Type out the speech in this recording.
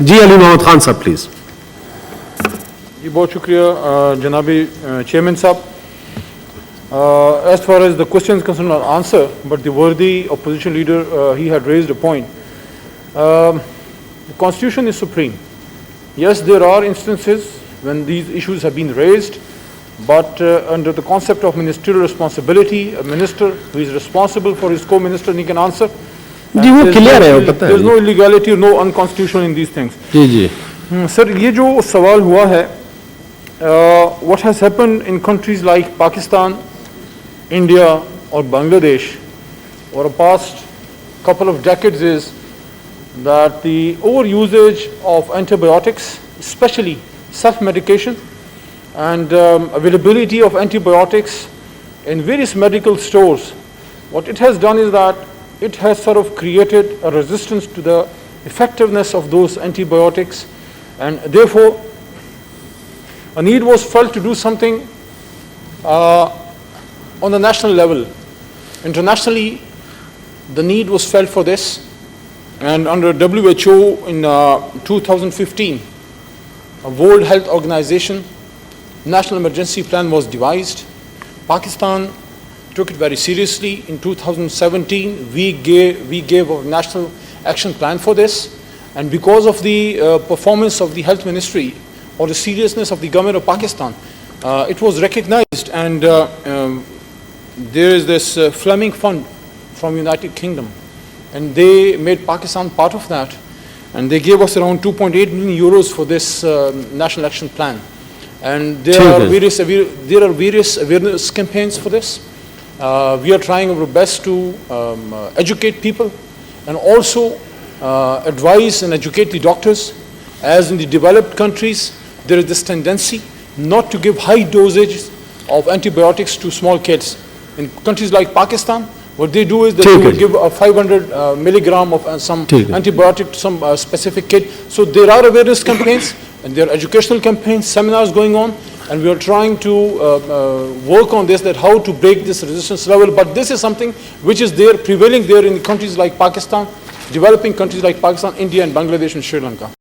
जी अली मोहम्मद खान साहब प्लीज। जी बहुत शुक्रिया जनाबी चेयरमैन साहब. As far as the question is concerned, I'll answer, but the worthy opposition leader, he had raised a point. The Constitution is supreme. Yes, there are instances when these issues have been raised, but under the concept of ministerial responsibility, a minister who is responsible for his co-minister, he can answer. जी वो clear है, वो पता है. There is no illegality or no unconstitutional in these things. Ji ji. Sir, ये जो सवाल हुआ है, what has happened in countries like Pakistan, India or Bangladesh over the past couple of decades is that the overusage of antibiotics, especially self-medication and availability of antibiotics in various medical stores, what it has done is that it has sort of created a resistance to the effectiveness of those antibiotics, and therefore a need was felt to do something on the national level. Internationally, the need was felt for this, and under WHO in 2015, a World Health Organization national emergency plan was devised. Pakistan took it very seriously. In 2017, we gave a national action plan for this, and because of the performance of the health ministry or the seriousness of the government of Pakistan, it was recognized, and there is this Fleming Fund from United Kingdom, and they made Pakistan part of that, and they gave us around 2.8 million euros for this national action plan. And there are various awareness campaigns for this. We are trying our best to educate people and also advise and educate the doctors. As in the developed countries, there is this tendency not to give high dosages of antibiotics to small kids. In countries like Pakistan, what they do is that they will give a 500 milligram of some antibiotic to some specific kid. So there are awareness campaigns and there are educational campaigns, seminars going on, and we are trying to work on this, that how to break this resistance level. But this is something which is there, prevailing there in countries like Pakistan, developing countries like Pakistan, India and Bangladesh and Sri Lanka.